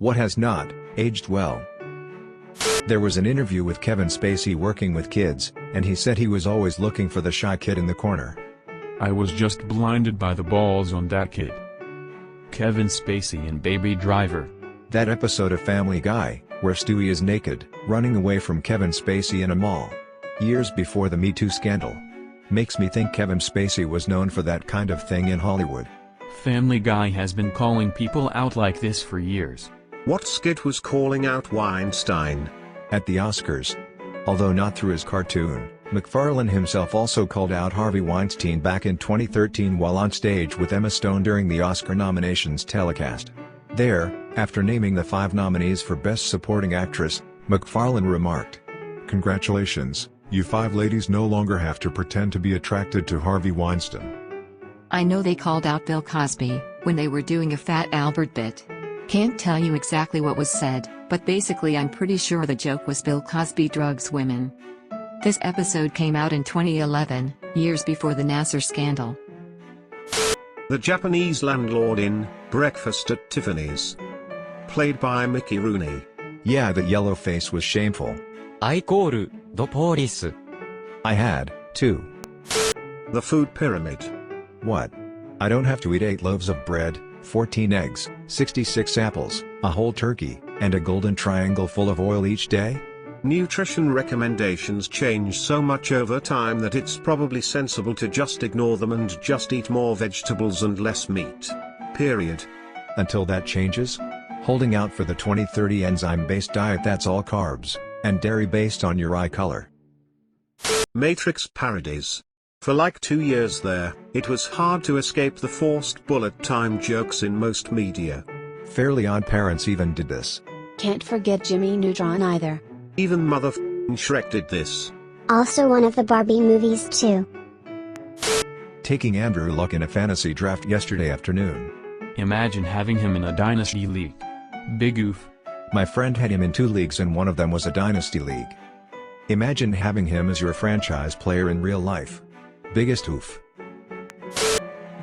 What has not aged well? There was an interview with Kevin Spacey working with kids, and he said he was always looking for the shy kid in the corner. I was just blinded by the balls on that kid. Kevin Spacey and Baby Driver. That episode of Family Guy, where Stewie is naked, running away from Kevin Spacey in a mall. Years before the Me Too scandal. Makes me think Kevin Spacey was known for that kind of thing in Hollywood. Family Guy has been calling people out like this for years. What skit was calling out Weinstein? At the Oscars. Although not through his cartoon, MacFarlane himself also called out Harvey Weinstein back in 2013 while on stage with Emma Stone during the Oscar nominations telecast. There, after naming the 5 nominees for Best Supporting Actress, MacFarlane remarked, "Congratulations, you 5 ladies no longer have to pretend to be attracted to Harvey Weinstein." I know they called out Bill Cosby when they were doing a Fat Albert bit. Can't tell you exactly what was said, but basically I'm pretty sure the joke was Bill Cosby drugs women. This episode came out in 2011, years before the Nassar scandal. The Japanese landlord in Breakfast at Tiffany's. Played by Mickey Rooney. Yeah, that yellow face was shameful. I call the police. I had, too. The Food Pyramid. What? I don't have to eat 8 loaves of bread, 14 eggs, 66 apples, a whole turkey, and a golden triangle full of oil each day? Nutrition recommendations change so much over time that it's probably sensible to just ignore them and just eat more vegetables and less meat. Period. Until that changes? Holding out for the 2030 enzyme-based diet that's all carbs, and dairy based on your eye color. Matrix parodies. For like 2 years there, it was hard to escape the forced bullet time jokes in most media. Fairly Odd Parents even did this. Can't forget Jimmy Neutron either. Even motherf***ing Shrek did this. Also one of the Barbie movies too. Taking Andrew Luck in a fantasy draft yesterday afternoon. Imagine having him in a dynasty league. Big oof. My friend had him in 2 leagues and one of them was a dynasty league. Imagine having him as your franchise player in real life. Biggest oof.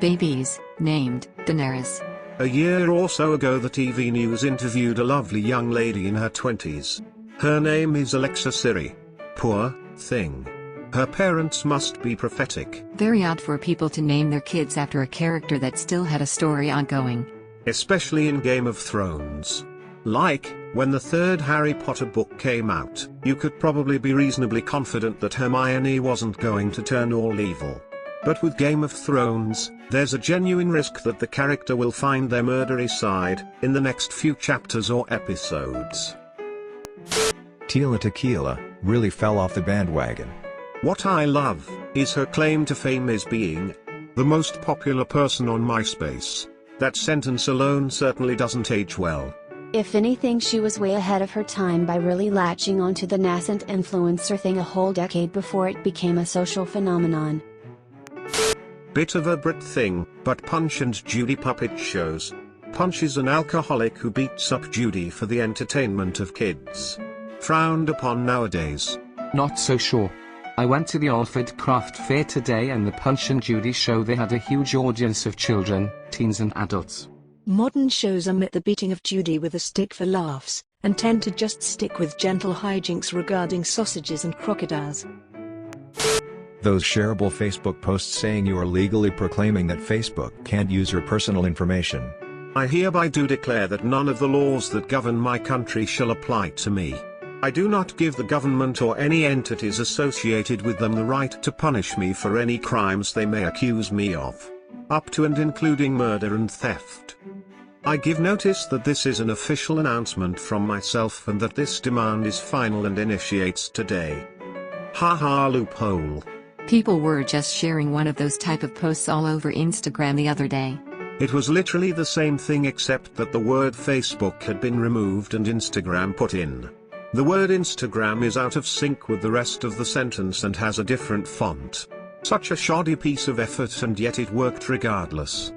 Babies, named Daenerys. A year or so ago the TV news interviewed a lovely young lady in her 20s. Her name is Alexa Siri. Poor thing. Her parents must be prophetic. Very odd for people to name their kids after a character that still had a story ongoing. Especially in Game of Thrones. Like, when the 3rd Harry Potter book came out, you could probably be reasonably confident that Hermione wasn't going to turn all evil. But with Game of Thrones, there's a genuine risk that the character will find their murdery side, in the next few chapters or episodes. Tila Tequila really fell off the bandwagon. What I love, is her claim to fame is being the most popular person on MySpace. That sentence alone certainly doesn't age well. If anything, she was way ahead of her time by really latching onto the nascent influencer thing a whole decade before it became a social phenomenon. Bit of a Brit thing, but Punch and Judy puppet shows. Punch is an alcoholic who beats up Judy for the entertainment of kids. Frowned upon nowadays. Not so sure. I went to the Alfred Craft Fair today and the Punch and Judy show, they had a huge audience of children, teens and adults. Modern shows omit the beating of Judy with a stick for laughs, and tend to just stick with gentle hijinks regarding sausages and crocodiles. Those shareable Facebook posts saying you are legally proclaiming that Facebook can't use your personal information. I hereby do declare that none of the laws that govern my country shall apply to me. I do not give the government or any entities associated with them the right to punish me for any crimes they may accuse me of. Up to and including murder and theft. I give notice that this is an official announcement from myself and that this demand is final and initiates today. Haha, loophole. People were just sharing one of those type of posts all over Instagram the other day. It was literally the same thing except that the word Facebook had been removed and Instagram put in. The word Instagram is out of sync with the rest of the sentence and has a different font. Such a shoddy piece of effort, and yet it worked regardless.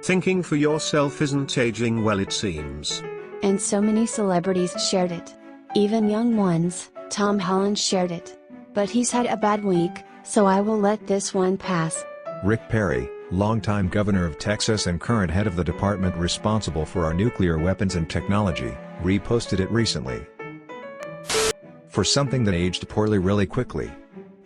Thinking for yourself isn't aging well, it seems. And so many celebrities shared it. Even young ones. Tom Holland shared it. But he's had a bad week, so I will let this one pass. Rick Perry, longtime governor of Texas and current head of the department responsible for our nuclear weapons and technology, reposted it recently. For something that aged poorly really quickly.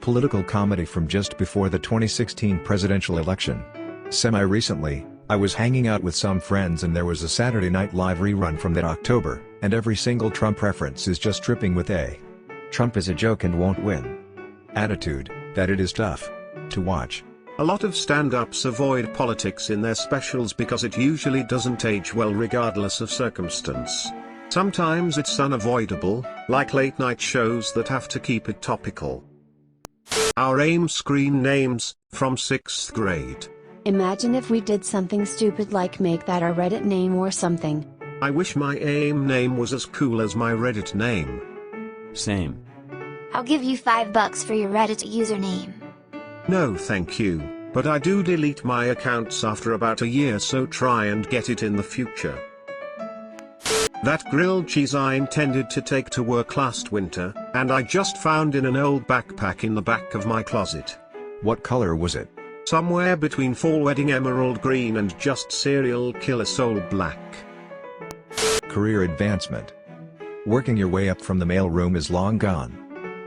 Political comedy from just before the 2016 presidential election. Semi-recently, I was hanging out with some friends and there was a Saturday Night Live rerun from that October, and every single Trump reference is just dripping with a "Trump is a joke and won't win" attitude, that it is tough to watch. A lot of stand-ups avoid politics in their specials because it usually doesn't age well regardless of circumstance. Sometimes it's unavoidable, like late-night shows that have to keep it topical. Our AIM screen names, from 6th grade. Imagine if we did something stupid like make that our Reddit name or something. I wish my AIM name was as cool as my Reddit name. Same. I'll give you $5 for your Reddit username. No thank you, but I do delete my accounts after about a year, so try and get it in the future. That grilled cheese I intended to take to work last winter, and I just found in an old backpack in the back of my closet. What color was it? Somewhere between fall wedding emerald green and just serial killer soul black. Career advancement. Working your way up from the mailroom is long gone.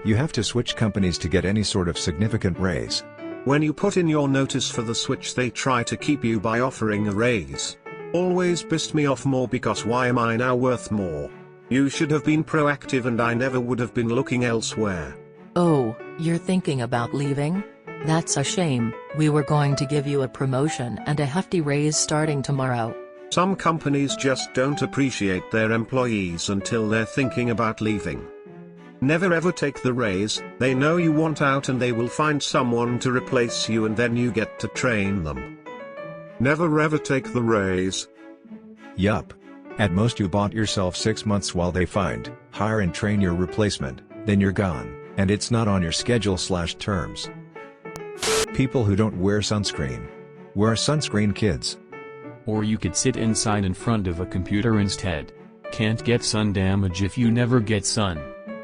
You have to switch companies to get any sort of significant raise. When you put in your notice for the switch, they try to keep you by offering a raise. Always pissed me off more because why am I now worth more? You should have been proactive and I never would have been looking elsewhere. Oh, you're thinking about leaving? That's a shame, we were going to give you a promotion and a hefty raise starting tomorrow. Some companies just don't appreciate their employees until they're thinking about leaving. Never ever take the raise, they know you want out and they will find someone to replace you and then you get to train them. Never ever take the raise. Yup. At most you bought yourself 6 months while they find, hire and train your replacement, then you're gone, and it's not on your schedule/terms. People who don't wear sunscreen. Wear sunscreen, kids. Or you could sit inside in front of a computer instead. Can't get sun damage if you never get sun.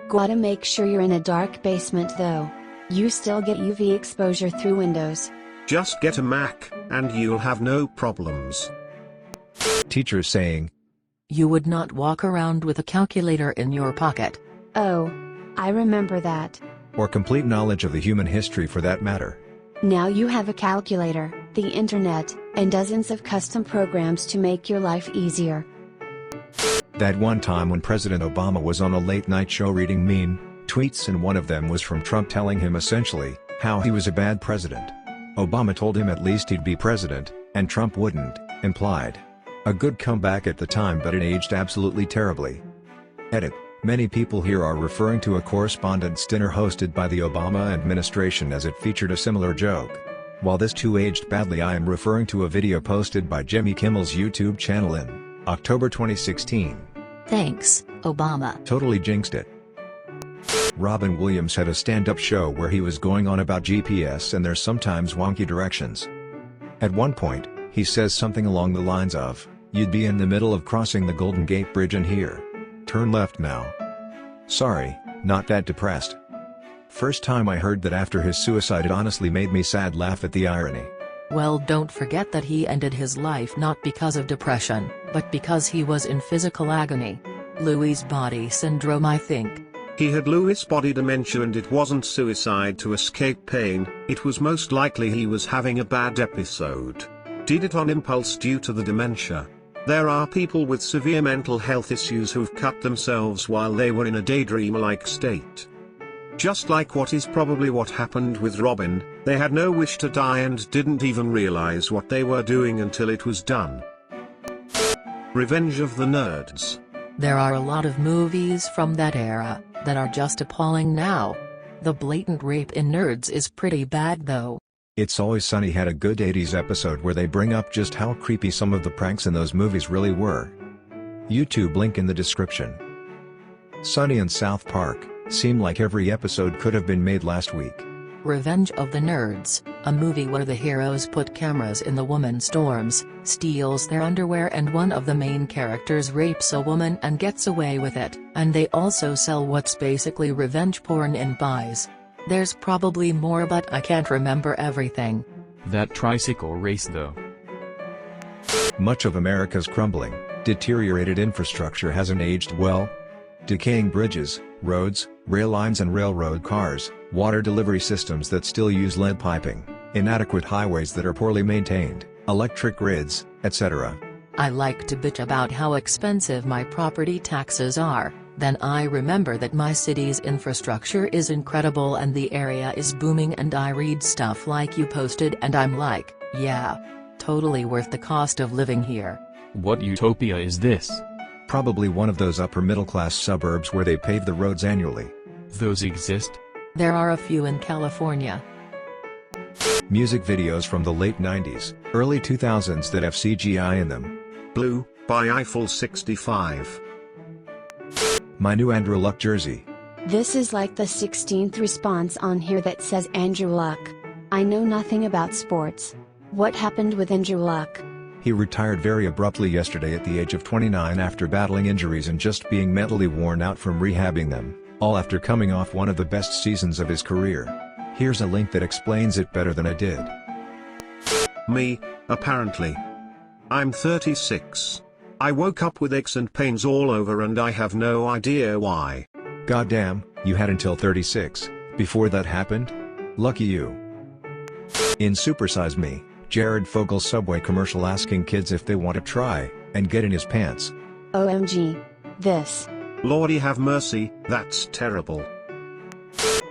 Gotta make sure you're in a dark basement though. You still get UV exposure through windows. Just get a Mac, and you'll have no problems. Teachers saying, You would not walk around with a calculator in your pocket. Oh, I remember that. or complete knowledge of the human history for that matter. Now you have a calculator, the internet, and dozens of custom programs to make your life easier. That one time when President Obama was on a late-night show reading mean tweets, and one of them was from Trump telling him essentially how he was a bad president. Obama told him at least he'd be president, and Trump wouldn't, implied. A good comeback at the time, but it aged absolutely terribly. Edit. Many people here are referring to a correspondence dinner hosted by the Obama administration as it featured a similar joke. While this too aged badly, I am referring to a video posted by Jimmy Kimmel's YouTube channel in October 2016. Thanks, Obama. Totally jinxed it. Robin Williams had a stand-up show where he was going on about GPS and their sometimes wonky directions. At one point, he says something along the lines of, "You'd be in the middle of crossing the Golden Gate Bridge and here. Turn left now." Sorry, not that depressed. First time I heard that after his suicide, it honestly made me sad. Laugh at the irony. Well, don't forget that he ended his life not because of depression, but because he was in physical agony. Lewy body syndrome, I think. He had Lewy body dementia, and it wasn't suicide to escape pain, it was most likely he was having a bad episode. Did it on impulse due to the dementia. There are people with severe mental health issues who've cut themselves while they were in a daydream-like state. Just like what is probably what happened with Robin, they had no wish to die and didn't even realize what they were doing until it was done. Revenge of the Nerds. There are a lot of movies from that era that are just appalling now. The blatant rape in Nerds is pretty bad though. It's Always Sunny had a good 80s episode where they bring up just how creepy some of the pranks in those movies really were. YouTube link in the description. Sunny and South Park seem like every episode could have been made last week. Revenge of the Nerds, a movie where the heroes put cameras in the women's dorms, steals their underwear, and one of the main characters rapes a woman and gets away with it, and they also sell what's basically revenge porn in buys. There's probably more, but I can't remember everything. That tricycle race though. Much of America's crumbling, deteriorated infrastructure hasn't aged well. Decaying bridges, roads, rail lines and railroad cars, water delivery systems that still use lead piping, inadequate highways that are poorly maintained, electric grids, etc. I like to bitch about how expensive my property taxes are, then I remember that my city's infrastructure is incredible and the area is booming, and I read stuff like you posted and I'm like, yeah. Totally worth the cost of living here. What utopia is this? Probably one of those upper middle class suburbs where they pave the roads annually. Those exist? There are a few in California. Music videos from the late 90s, early 2000s that have CGI in them. Blue, by Eiffel 65. My new Andrew Luck jersey. This is like the 16th response on here that says Andrew Luck. I know nothing about sports. What happened with Andrew Luck? He retired very abruptly yesterday at the age of 29 after battling injuries and just being mentally worn out from rehabbing them, all after coming off one of the best seasons of his career. Here's a link that explains it better than I did. Me, apparently. I'm 36. I woke up with aches and pains all over and I have no idea why. Goddamn, you had until 36, before that happened? Lucky you. In Super Size Me, Jared Fogel's Subway commercial asking kids if they want to try, and get in his pants. OMG. This. Lordy have mercy, that's terrible.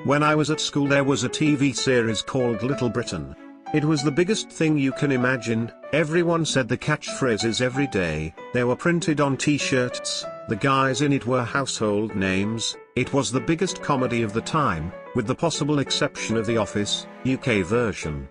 When I was at school there was a TV series called Little Britain. It was the biggest thing you can imagine, everyone said the catchphrases every day, they were printed on t-shirts, the guys in it were household names, it was the biggest comedy of the time, with the possible exception of The Office, UK version.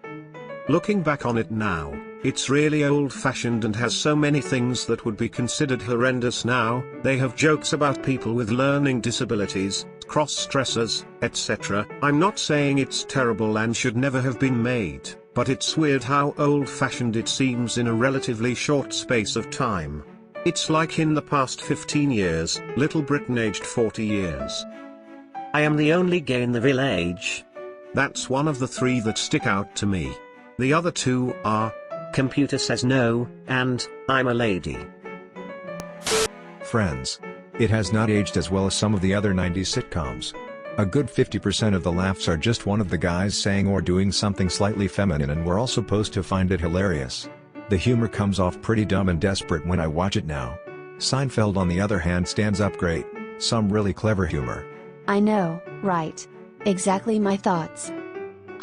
Looking back on it now, it's really old-fashioned and has so many things that would be considered horrendous now. They have jokes about people with learning disabilities, cross-dressers, etc. I'm not saying it's terrible and should never have been made, but it's weird how old-fashioned it seems in a relatively short space of time. It's like in the past 15 years, Little Britain aged 40 years. I am the only gay in the village. That's one of the three that stick out to me. The other two are, Computer Says No, and, I'm a Lady. Friends. It has not aged as well as some of the other 90s sitcoms. A good 50% of the laughs are just one of the guys saying or doing something slightly feminine, and we're all supposed to find it hilarious. The humor comes off pretty dumb and desperate when I watch it now. Seinfeld on the other hand stands up great, some really clever humor. I know, right? Exactly my thoughts.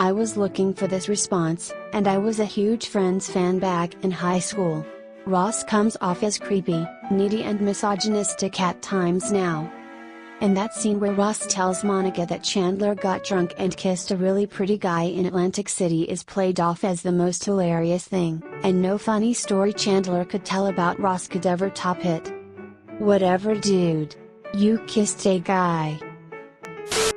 I was looking for this response, and I was a huge Friends fan back in high school. Ross comes off as creepy, needy and misogynistic at times now. And that scene where Ross tells Monica that Chandler got drunk and kissed a really pretty guy in Atlantic City is played off as the most hilarious thing, and no funny story Chandler could tell about Ross could ever top it. Whatever, dude. You kissed a guy.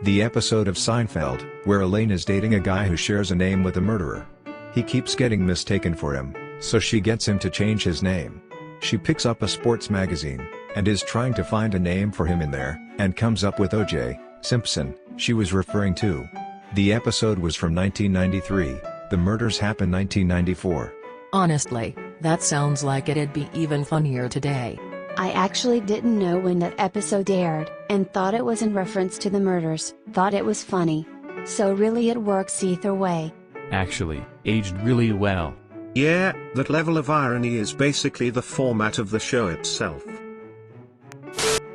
The episode of Seinfeld, where Elaine is dating a guy who shares a name with a murderer. He keeps getting mistaken for him, so she gets him to change his name. She picks up a sports magazine, and is trying to find a name for him in there, and comes up with O.J. Simpson, she was referring to. The episode was from 1993, the murders happened 1994. Honestly, that sounds like it'd be even funnier today. I actually didn't know when that episode aired, and thought it was in reference to the murders, thought it was funny. So really it works either way. Actually, aged really well. Yeah, that level of irony is basically the format of the show itself.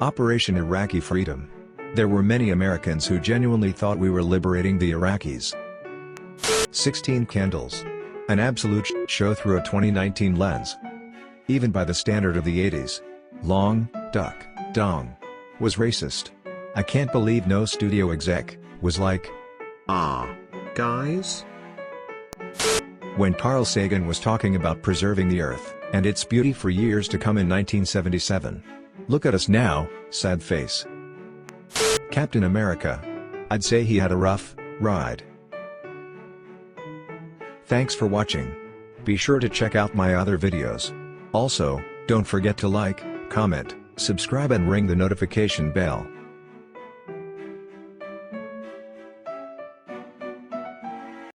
Operation Iraqi Freedom. There were many Americans who genuinely thought we were liberating the Iraqis. 16 Candles. An absolute show through a 2019 lens. Even by the standard of the 80s. Long, Duck, Dong. Was racist. I can't believe no studio exec was like, guys? When Carl Sagan was talking about preserving the Earth and its beauty for years to come in 1977. Look at us now, sad face. Captain America. I'd say he had a rough ride. Thanks for watching. Be sure to check out my other videos. Also, don't forget to like, comment, subscribe and ring the notification bell.